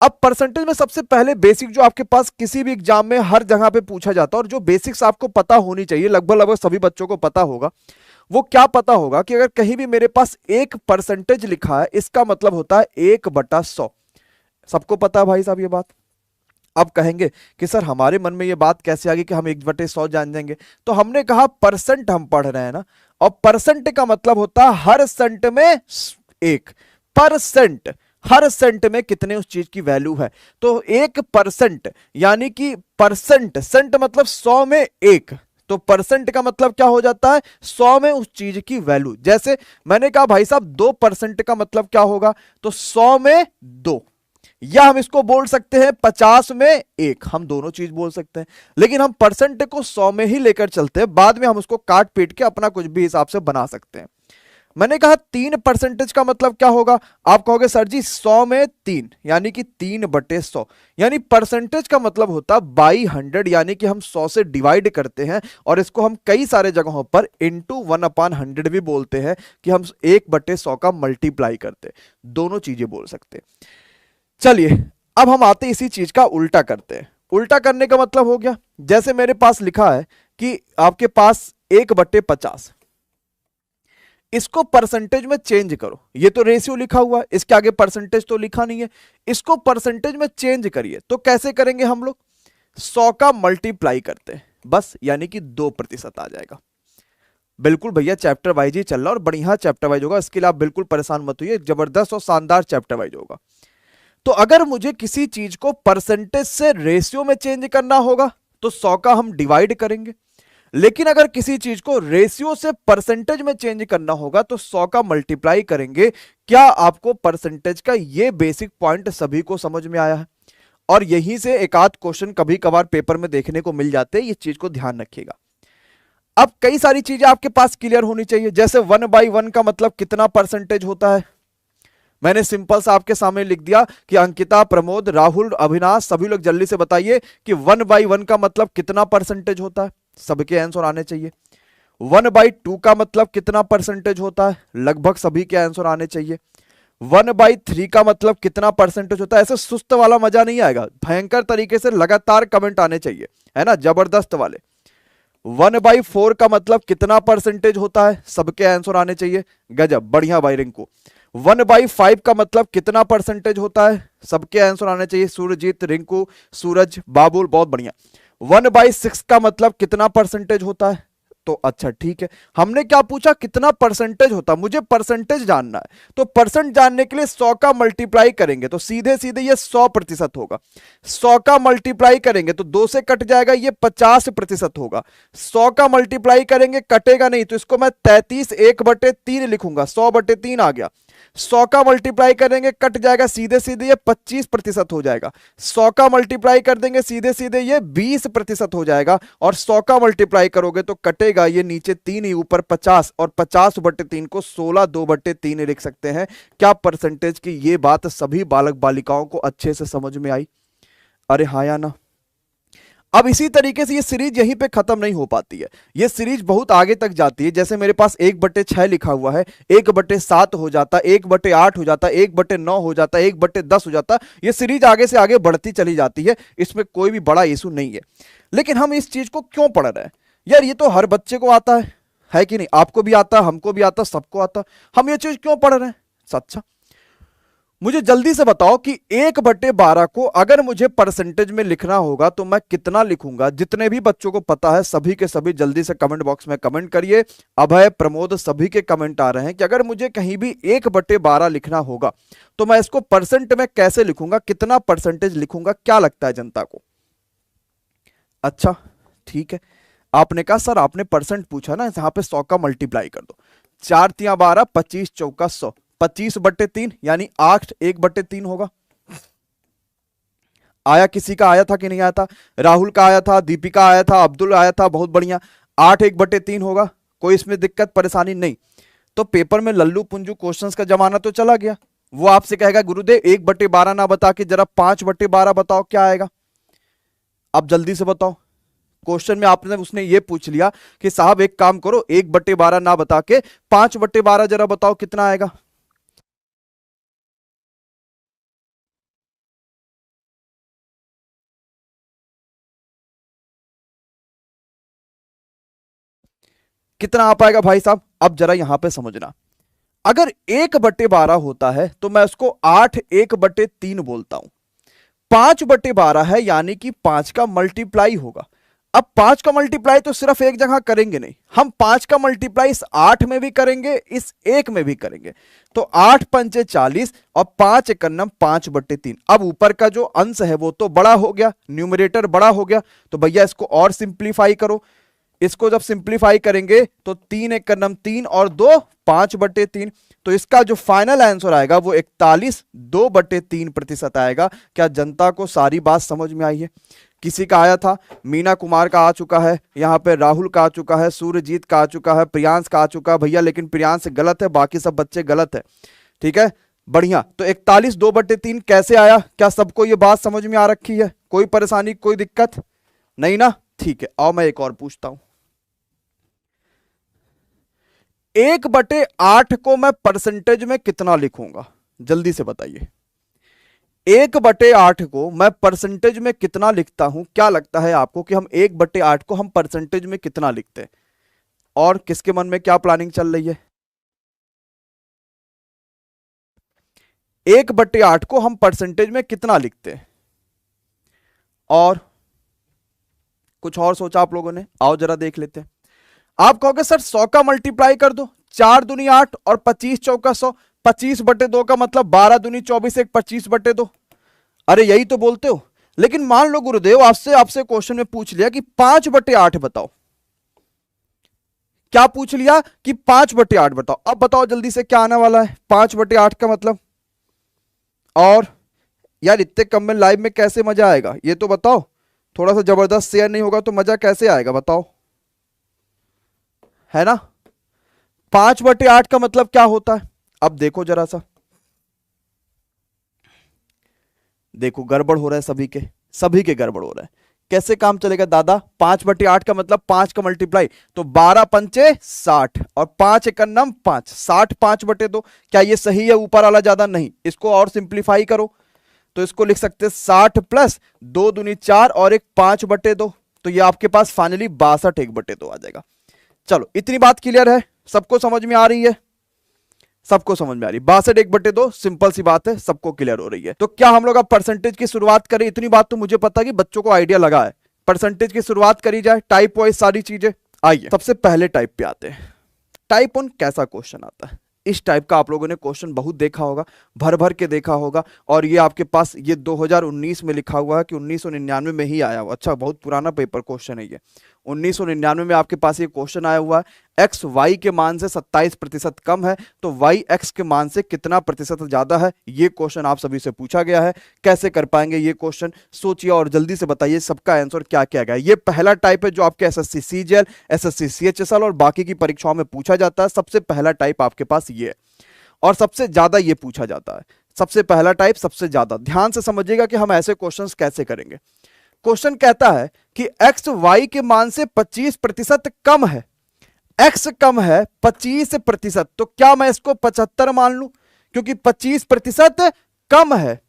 अब परसेंटेज में सबसे पहले बेसिक जो आपके पास किसी भी एग्जाम में हर जगह पे पूछा जाता है और जो बेसिक्स आपको पता होनी चाहिए, लगभग लगभग सभी बच्चों को पता होगा, वो क्या पता होगा कि अगर कहीं भी मेरे पास 1% लिखा है, इसका मतलब होता है 1/100। सबको पता है भाई साहब ये बात। अब कहेंगे कि सर हमारे मन में ये बात कैसे आ गई कि हम 1/100 जान जाएंगे? तो हमने कहा परसेंट हम पढ़ रहे हैं ना, और परसेंट का मतलब होता है हर सेंट में एक। परसेंट, हर सेंट में कितने उस चीज की वैल्यू है। तो 1% यानी कि परसेंट, सेंट मतलब 100 में एक, तो परसेंट का मतलब क्या हो जाता है, 100 में उस चीज की वैल्यू। जैसे मैंने कहा भाई साहब 2% का मतलब क्या होगा, तो 100 में 2, या हम इसको बोल सकते हैं 50 में 1, हम दोनों चीज बोल सकते हैं। लेकिन हम परसेंट को 100 में ही लेकर चलते हैं, बाद में हम उसको काट पीट के अपना कुछ भी हिसाब से बना सकते हैं। मैंने कहा 3% का मतलब क्या होगा, आप कहोगे सर जी 100 में 3 यानी कि 3/100, यानी परसेंटेज का मतलब होता है बाई 100, यानी कि हम 100 से डिवाइड करते हैं, और इसको हम कई सारे जगहों पर इंटू 1/100 भी बोलते हैं, कि हम 1/100 का मल्टीप्लाई करते, दोनों चीजें बोल सकते हैं। चलिए अब हम आते इसी चीज का उल्टा करते हैं। उल्टा करने का मतलब हो गया, जैसे मेरे पास लिखा है कि आपके पास 1/50, इसको परसेंटेज में चेंज करो। ये तो रेशियो लिखा हुआ है, इसके आगे परसेंटेज तो लिखा नहीं है, इसको परसेंटेज में चेंज करिए। तो कैसे करेंगे हम लोग, 100 का मल्टीप्लाई करते हैं बस, यानी कि 2% आ जाएगा। बिल्कुल भैया चैप्टर वाइज ही चल रहा और बढ़िया चैप्टर वाइज होगा, इसके लिए आप बिल्कुल परेशान मत होइए, जबरदस्त और शानदार चैप्टर वाइज होगा। तो अगर मुझे किसी चीज को परसेंटेज से रेशियो में चेंज करना होगा तो 100 का हम डिवाइड करेंगे, लेकिन अगर किसी चीज को रेशियो से परसेंटेज में चेंज करना होगा तो 100 का मल्टीप्लाई करेंगे। क्या आपको परसेंटेज का ये बेसिक पॉइंट सभी को समझ में आया है? और यहीं से एक आध क्वेश्चन कभी कभार पेपर में देखने को मिल जाते हैं, ये चीज को ध्यान रखिएगा। अब कई सारी चीजें आपके पास क्लियर होनी चाहिए, जैसे 1/1 का मतलब कितना परसेंटेज होता है। मैंने सिंपल सा आपके सामने लिख दिया कि अंकिता, प्रमोद, राहुल, अविनाश, सभी लोग जल्दी से बताइए कि 1/1 का मतलब कितना परसेंटेज होता है। सबके आंसर आने चाहिए। 1/2 का मतलब कितना परसेंटेज होता है, लगभग सभी के आंसर आने चाहिए। 1/3 का मतलब कितना परसेंटेज होता है। ऐसे सुस्त वाला मजा नहीं आएगा, भयंकर तरीके से लगातार कमेंट आने चाहिए, है ना, जबरदस्त वाले। 1/4 का मतलब कितना परसेंटेज होता है, सबके आंसर आने चाहिए। गजब, बढ़िया भाई रिंकू। 1/5 का मतलब कितना परसेंटेज होता है, सबके आंसर आने चाहिए। सूरजीत, रिंकू, सूरज, बाबुल, बहुत बढ़िया। 1/6 का मतलब कितना परसेंटेज होता है, तो अच्छा ठीक है, हमने क्या पूछा, कितना परसेंटेज होता, मुझे परसेंटेज जानना है। तो परसेंट जानने के लिए 100 का मल्टीप्लाई करेंगे तो सीधे सीधे ये 100% होगा। 100 का मल्टीप्लाई करेंगे तो 2 से कट जाएगा, ये 50% होगा। 100 का मल्टीप्लाई करेंगे, कटेगा नहीं, तो इसको मैं 33 1/3 लिखूंगा, 100/3 आ गया। 100 का मल्टीप्लाई करेंगे, कट जाएगा, सीधे सीधे ये 25% हो जाएगा। 100 का मल्टीप्लाई कर देंगे, सीधे सीधे ये 20% हो जाएगा। और 100 का मल्टीप्लाई करोगे तो कटेगा, ये नीचे 3 ही ऊपर 50, और 50/3 को 16 2/3 लिख सकते हैं। क्या परसेंटेज की ये बात सभी बालक बालिकाओं को अच्छे से समझ में आई? अरे हाँ या ना? अब इसी तरीके से ये सीरीज यहीं पे खत्म नहीं हो पाती है, ये सीरीज बहुत आगे तक जाती है। जैसे मेरे पास 1/6 लिखा हुआ है, 1/7 हो जाता, 1/8 हो जाता, 1/9 हो जाता, 1/10 हो जाता, ये सीरीज आगे से आगे बढ़ती चली जाती है, इसमें कोई भी बड़ा इशू नहीं है। लेकिन हम इस चीज को क्यों पढ़ रहे हैं यार, ये तो हर बच्चे को आता है कि नहीं? आपको भी आता, हमको भी आता, सबको आता, हम ये चीज क्यों पढ़ रहे हैं? अच्छा मुझे जल्दी से बताओ कि 1/12 को अगर मुझे परसेंटेज में लिखना होगा तो मैं कितना लिखूंगा? जितने भी बच्चों को पता है सभी के सभी जल्दी से कमेंट बॉक्स में कमेंट करिए। अभय, प्रमोद, सभी के कमेंट आ रहे हैं कि अगर मुझे कहीं भी 1/12 लिखना होगा तो मैं इसको परसेंट में कैसे लिखूंगा, कितना परसेंटेज लिखूंगा? क्या लगता है जनता को? अच्छा ठीक है, आपने कहा सर आपने परसेंट पूछा ना, यहां पे 100 का मल्टीप्लाई कर दो। 4 तिया 12, 25 चौका 100, 25/3 यानी 8 1/3 होगा। आया? किसी का आया था कि नहीं आया था? राहुल का आया था, दीपिका आया था, अब्दुल आया था, बहुत बढ़िया। 8 1/3 होगा, कोई इसमें दिक्कत परेशानी नहीं। तो पेपर में लल्लू पुंजू क्वेश्चंस का जमाना तो चला गया। वो आपसे कहेगा गुरुदेव 1/12 ना बता के जरा 5/12 बताओ, क्या आएगा? अब जल्दी से बताओ। क्वेश्चन में आपने उसने ये पूछ लिया कि साहब एक काम करो, 1/12 ना बता के 5/12 जरा बताओ कितना आएगा। कितना आ पाएगा भाई साहब? अब जरा यहां पे समझना, अगर 1/12 होता है तो मैं उसको 8 1/3 बोलता हूं। 5/12 है यानी कि 5 का मल्टीप्लाई होगा। अब 5 का मल्टीप्लाई तो सिर्फ एक जगह करेंगे नहीं, हम 5 का मल्टीप्लाई इस 8 में भी करेंगे, इस 1 में भी करेंगे। तो 8 पंचे 40 और 5 एकन्नम 5/3। अब ऊपर का जो अंश है वो तो बड़ा हो गया, न्यूमरेटर बड़ा हो गया, तो भैया इसको और सिंप्लीफाई करो। इसको जब सिंप्लीफाई करेंगे तो 3 एकन्नम 3 और 2 5/3। तो इसका जो फाइनल आंसर आएगा वो 41 2/3% आएगा। क्या जनता को सारी बात समझ में आई है? किसी का आया था, मीना कुमार का आ चुका है, यहाँ पे राहुल का आ चुका है, सूर्यजीत का आ चुका है, प्रियांश का आ चुका है भैया, लेकिन प्रियांश गलत है, बाकी सब बच्चे गलत है। ठीक है, बढ़िया। तो 41 2/3 कैसे आया? क्या सबको ये बात समझ में आ रखी है? कोई परेशानी, कोई दिक्कत नहीं ना? ठीक है, आओ मैं एक और पूछता हूं। 1/8 को मैं परसेंटेज में कितना लिखूंगा? जल्दी से बताइए। 1/8 को मैं परसेंटेज में कितना लिखता हूं? क्या लगता है आपको कि हम 1/8 को हम परसेंटेज में कितना लिखते हैं? और किसके मन में क्या प्लानिंग चल रही है? 1/8 को हम परसेंटेज में कितना लिखते हैं? और कुछ और सोचा आप लोगों ने? आओ जरा देख लेते हैं। आप कहोगे सर 100 का मल्टीप्लाई कर दो, 4 दूनी 8 और 25 चौका 100, 25/2 का मतलब 12 दूनी 24, एक 25/2। अरे यही तो बोलते हो। लेकिन मान लो गुरुदेव आपसे क्वेश्चन में पूछ लिया कि 5/8 बताओ। क्या पूछ लिया कि 5/8 बताओ। अब बताओ जल्दी से क्या आने वाला है 5/8 का मतलब। और यार इतने कम में लाइव में कैसे मजा आएगा ये तो बताओ। थोड़ा सा जबरदस्त शेयर नहीं होगा तो मजा कैसे आएगा बताओ, है ना? 5/8 का मतलब क्या होता है? अब देखो जरा सा, देखो गड़बड़ हो रहा है सभी के गड़बड़ हो रहा है। कैसे काम चलेगा दादा? 5/8 का मतलब 5 का मल्टीप्लाई, तो 12 पंचे 60 और 5 एकन्नम 5, 60 5/2। क्या ये सही है? ऊपर वाला ज्यादा नहीं, इसको और सिंप्लीफाई करो तो इसको लिख सकते हैं 60 प्लस 2 दूनी 4 और एक 5/2। तो ये आपके पास फाइनली 62 1/2 आ जाएगा। चलो इतनी बात क्लियर है, सबको समझ में आ रही है? सबको समझ में आ रही? 62 1/2 सिंपल सी बात है, सबको क्लियर हो रही है। तो क्या हम लोग अब परसेंटेज की शुरुआत करें? इतनी बात तो मुझे पता है कि बच्चों को आइडिया लगा है। परसेंटेज की शुरुआत करी जाए, टाइप वाइज सारी चीजें। आइए सबसे पहले टाइप पे आते हैं। टाइप 1 कैसा क्वेश्चन आता है? इस टाइप का आप लोगों ने क्वेश्चन बहुत देखा होगा, भर भर के देखा होगा। और ये आपके पास ये 2019 में लिखा हुआ है कि 1999 में ही आया हुआ। अच्छा, बहुत पुराना पेपर क्वेश्चन है ये। 1999 में आपके पास ये क्वेश्चन आया हुआ है। एक्स वाई के मान से 27% कम है तो वाई एक्स के मान से कितना प्रतिशत ज्यादा है? ये क्वेश्चन आप सभी से पूछा गया है। कैसे कर पाएंगे ये क्वेश्चन? सोचिए और जल्दी से बताइए सबका आंसर क्या क्या गया। ये पहला टाइप है जो आपके एसएससी सीजीएल, एसएससी सीएचएसएल और बाकी की परीक्षाओं में पूछा जाता है। सबसे पहला टाइप आपके पास ये है और सबसे ज्यादा ये पूछा जाता है। सबसे पहला टाइप सबसे ज्यादा। ध्यान से समझिएगा कि हम ऐसे क्वेश्चंस कैसे करेंगे। क्वेश्चन कहता है कि एक्स वाई के मान से 25% कम है। एक्स कम है 25%, तो क्या मैं इसको 75 मान लूं? क्योंकि 25% कम है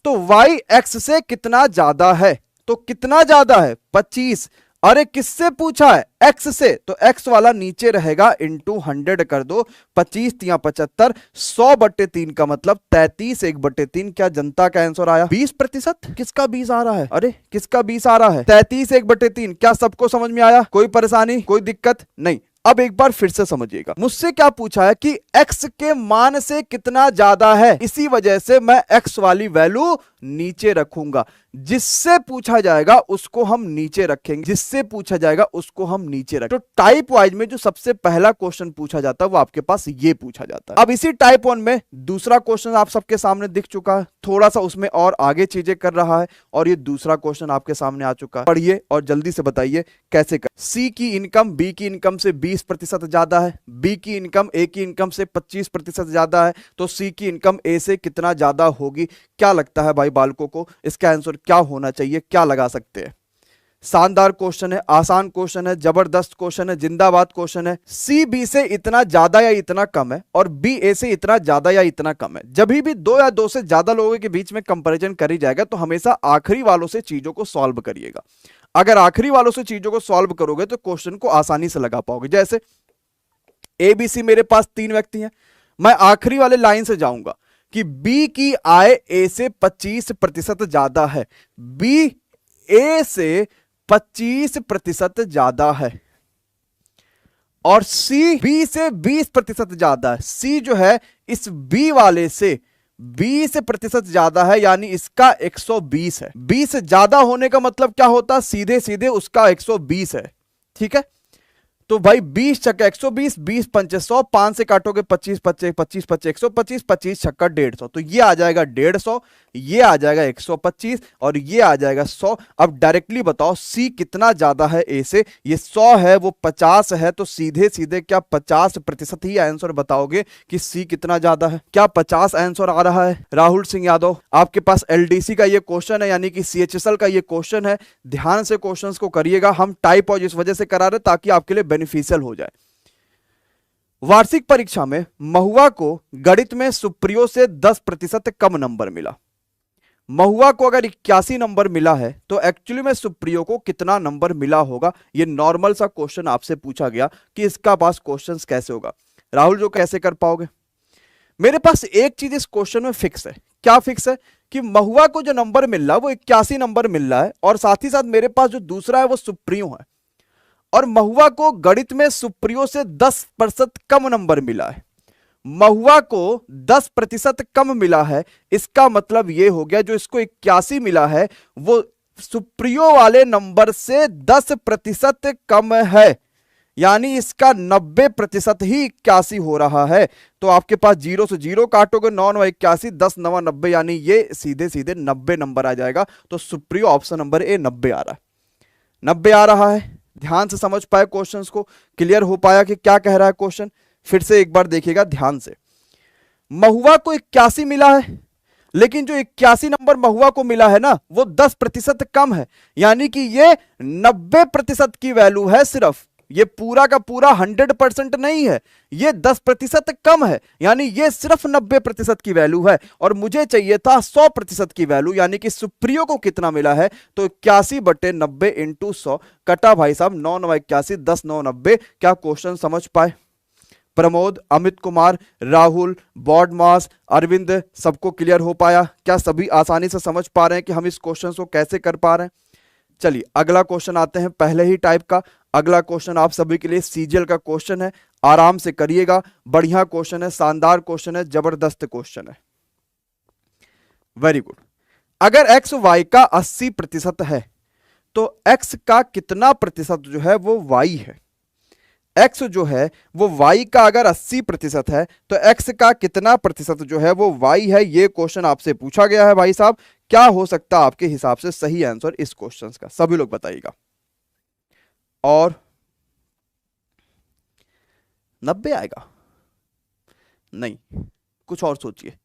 तो वाई एक्स से कितना ज्यादा है? तो कितना ज्यादा है? 25। अरे किससे पूछा है? एक्स से, तो एक्स वाला नीचे रहेगा, इंटू 100 कर दो। 25 तिया 75, 100/3 का मतलब 33 1/3। क्या जनता का आंसर आया 20%? किसका 20 आ रहा है? अरे किसका 20 आ रहा है? 33 1/3। क्या सबको समझ में आया? कोई परेशानी, कोई दिक्कत नहीं? अब एक बार फिर से समझिएगा, मुझसे क्या पूछा है कि x के मान से कितना ज्यादा है, इसी वजह से मैं x वाली वैल्यू नीचे रखूंगा। जिससे पूछा जाएगा उसको हम नीचे रखेंगे, जिससे पूछा जाएगा उसको हम नीचे रखेंगे। तो टाइप वाइज में जो सबसे पहला क्वेश्चन पूछा जाता है वो आपके पास ये पूछा जाता है। अब इसी टाइप 1 में दूसरा क्वेश्चन आप सबके सामने दिख चुका है, थोड़ा सा उसमें और आगे चीजें कर रहा है और ये दूसरा क्वेश्चन आपके सामने आ चुका है। पढ़िए और जल्दी से बताइए कैसे कर। सी की इनकम बी की इनकम से 20% ज्यादा है, बी की इनकम ए की इनकम से 25% ज्यादा है, तो सी की इनकम ए से कितना ज्यादा होगी? क्या लगता है भाई बालकों को इसका आंसर क्या होना चाहिए? क्या लगा सकते हैं? शानदार क्वेश्चन है, आसान क्वेश्चन है, जबरदस्त क्वेश्चन है, जिंदाबाद क्वेश्चन है। सी बी से इतना ज्यादा या इतना कम है और बी ए से इतना ज्यादा या इतना कम है। जब भी दो या दो से ज्यादा लोगों के बीच में कंपैरिजन करी जाएगा तो हमेशा आखिरी वालों से चीजों को सॉल्व करिएगा। अगर आखिरी वालों से चीजों को सॉल्व करोगे तो क्वेश्चन को आसानी से लगा पाओगे। जैसे ए बी सी मेरे पास 3 व्यक्ति हैं। मैं आखिरी वाले लाइन से जाऊंगा कि बी की आय ए से 25% ज्यादा है, बी ए से 25% ज्यादा है, और सी बी से 20% ज्यादा है। सी जो है इस बी वाले से 20% ज्यादा है, यानी इसका 120 है। 20 ज्यादा होने का मतलब क्या होता? सीधे सीधे उसका 120 है। ठीक है, तो भाई 20 छक्का 120, 20 पंचे 100, 5 से काटोगे 25 पच्चे 25 पच्चे 125, 25 छक्का 150, तो ये आ जाएगा 150, ये आ जाएगा 125 और ये आ जाएगा 100। अब डायरेक्टली बताओ सी कितना ज्यादा है ए से? ये 100 है, वो 50 है, तो सीधे सीधे क्या 50% ही आंसर बताओगे कि सी कितना ज्यादा है? क्या 50 आंसर आ रहा है? राहुल सिंह यादव, आपके पास एलडीसी का ये क्वेश्चन है, यानी कि सीएचएसएल का ये क्वेश्चन है। ध्यान से क्वेश्चंस को करिएगा। हम टाइप और इस वजह से करा रहे ताकि आपके लिए बेनिफिशियल हो जाए। वार्षिक परीक्षा में महुआ को गणित में सुप्रियो से 10% कम नंबर मिला। महुआ को अगर 81 नंबर मिला है तो एक्चुअली में सुप्रियो को कितना नंबर मिला होगा? ये नॉर्मल सा क्वेश्चन आपसे पूछा गया कि इसका पास क्वेश्चंस कैसे होगा। राहुल जो कैसे कर पाओगे? मेरे पास एक चीज इस क्वेश्चन में फिक्स है। क्या फिक्स है? कि महुआ को जो नंबर मिल रहा है वो 81 नंबर मिल रहा है, और साथ ही साथ मेरे पास जो दूसरा है वो सुप्रियो है, और महुआ को गणित में सुप्रियो से 10% कम नंबर मिला है। महुआ को 10% कम मिला है, इसका मतलब यह हो गया जो इसको 81 मिला है वो सुप्रियो वाले नंबर से 10% कम है, यानी इसका 90% ही 81 हो रहा है। तो आपके पास 0 से 0 काटोगे, 9 9 81, 10 9 90, यानी ये सीधे सीधे 90 नंबर आ जाएगा। तो सुप्रियो ऑप्शन नंबर ए 90 आ रहा है, 90 आ रहा है। ध्यान से समझ पाए क्वेश्चंस को? क्लियर हो पाया कि क्या कह रहा है क्वेश्चन? फिर से एक बार देखिएगा ध्यान से। महुआ को 81 मिला है, लेकिन जो 81 नंबर महुआ को मिला है ना वो 10% कम है, यानी कि ये 90% की वैल्यू है सिर्फ। ये पूरा का पूरा 100% नहीं है, ये 10% कम है, यानी ये सिर्फ 90% की वैल्यू है। और मुझे चाहिए था 100% की वैल्यू, यानी कि सुप्रियो को कितना मिला है? तो 81/90 इंटू 100 कटा भाई साहब 9 9 81, 10 9 90। क्या क्वेश्चन समझ पाए? प्रमोद, अमित कुमार, राहुल, बॉडमास, अरविंद, सबको क्लियर हो पाया? क्या सभी आसानी से समझ पा रहे हैं कि हम इस क्वेश्चन को कैसे कर पा रहे हैं? चलिए अगला क्वेश्चन आते हैं, पहले ही टाइप का। अगला क्वेश्चन आप सभी के लिए सीजीएल का क्वेश्चन है, आराम से करिएगा। बढ़िया क्वेश्चन है, शानदार क्वेश्चन है, जबरदस्त क्वेश्चन है। Very good. अगर एक्स वाई का 80% है तो एक्स का कितना प्रतिशत जो है वो वाई है? एक्स जो है वो वाई का अगर 80% है तो एक्स का कितना प्रतिशत जो है वो वाई है? ये क्वेश्चन आपसे पूछा गया है भाई साहब। क्या हो सकता है आपके हिसाब से सही आंसर इस क्वेश्चन का? सभी लोग बताइएगा। और 90 आएगा? नहीं, कुछ और सोचिए।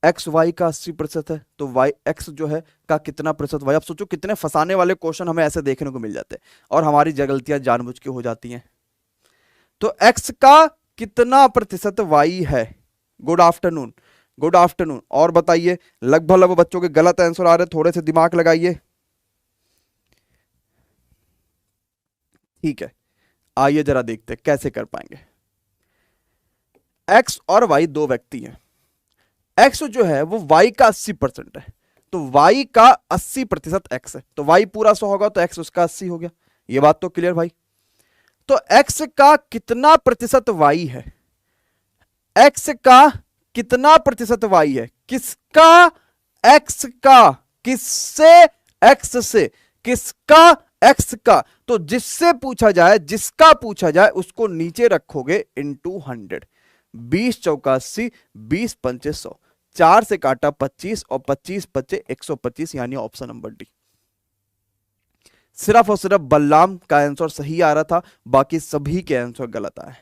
एक्स वाई का 80% है तो वाई एक्स जो है का कितना प्रतिशत वाई? आप सोचो कितने फंसाने वाले क्वेश्चन हमें ऐसे देखने को मिल जाते हैं, और हमारी गलतियां जानबूझ के हो जाती हैं। तो x का कितना प्रतिशत y है? Good afternoon, good afternoon. और बताइए, लगभग बच्चों के गलत आंसर आ रहे, थोड़े से दिमाग लगाइए। ठीक है, आइए जरा देखते हैं कैसे कर पाएंगे। x और y दो व्यक्ति हैं। x जो है वो y का 80% है, तो y का 80% x है, तो y पूरा 100 होगा तो x उसका 80 हो गया। ये बात तो क्लियर भाई? तो x का कितना प्रतिशत y है? x का कितना प्रतिशत y है? किसका? x का। किससे? x से। किसका? x का। तो जिससे पूछा जाए, जिसका पूछा जाए उसको नीचे रखोगे इंटू 100। 20 चौका 80, 20 पंचे 100, 4 से काटा 25 और 25 पच्चे 125, यानी ऑप्शन नंबर डी। सिर्फ और सिर्फ बलराम का आंसर सही आ रहा था, बाकी सभी के आंसर गलत आए।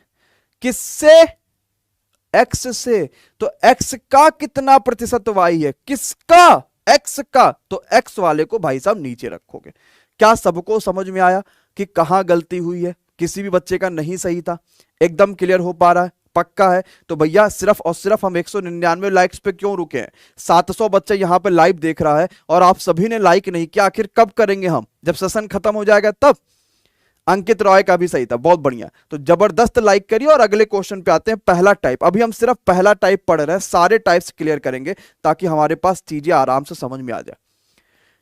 किससे? एक्स से। तो एक्स का कितना प्रतिशत वाई है? किसका? एक्स का। तो एक्स वाले को भाई साहब नीचे रखोगे। क्या सबको समझ में आया कि कहां गलती हुई है? किसी भी बच्चे का नहीं सही था? एकदम क्लियर हो पा रहा है? पक्का है? तो भैया सिर्फ और सिर्फ हम 199 लाइक्स पे क्यों रुके हैं? 700 बच्चे यहां पे लाइव देख रहा है और आप सभी ने लाइक नहीं किया। आखिर कब करेंगे हम? जब सेशन खत्म हो जाएगा तब। अंकित रॉय का भी सही था, बहुत बढ़िया। तो जबरदस्त लाइक करिए और अगले क्वेश्चन पे आते हैं। पहला टाइप, अभी हम सिर्फ पहला टाइप पढ़ रहे हैं, सारे टाइप्स क्लियर करेंगे ताकि हमारे पास चीजें आराम से समझ में आ जाए।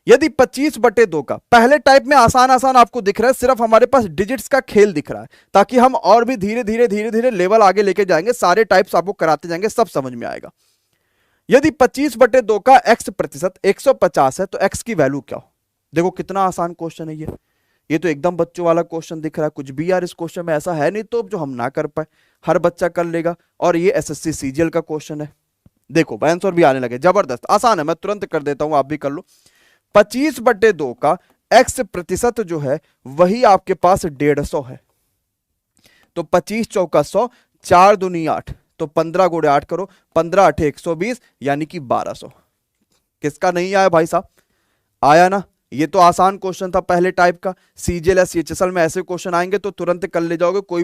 यदि 25/2 का, पहले टाइप में आसान आसान आपको दिख रहा है, सिर्फ हमारे पास डिजिट्स का खेल दिख रहा है, ताकि हम और भी धीरे धीरे धीरे धीरे लेवल आगे लेके जाएंगे, सारे टाइप्स आपको कराते जाएंगे, सब समझ में आएगा। यदि 25/2 का x प्रतिशत 150 है तो x की वैल्यू क्या हो? देखो कितना आसान क्वेश्चन है ये तो एकदम बच्चों वाला क्वेश्चन दिख रहा है। कुछ भी यार इस क्वेश्चन में ऐसा है नहीं तो जो हम ना कर पाए, हर बच्चा कर लेगा। और ये एसएससी सीजीएल का क्वेश्चन है। देखो आंसर भी आने लगे, जबरदस्त आसान है, मैं तुरंत कर देता हूं, आप भी कर लो। 25/2 का x प्रतिशत जो है वही आपके पास 150 है। तो 25 चौका 100, 4 दूनी 8, तो 15 गुणे 8 करो, 15 8 120, यानी कि 1200। किसका नहीं आया भाई साहब? आया ना? ये तो आसान क्वेश्चन था पहले टाइप का। सीजीएल या सीएचएसएल में ऐसे क्वेश्चन आएंगे तो तुरंत कर ले जाओगे, कोई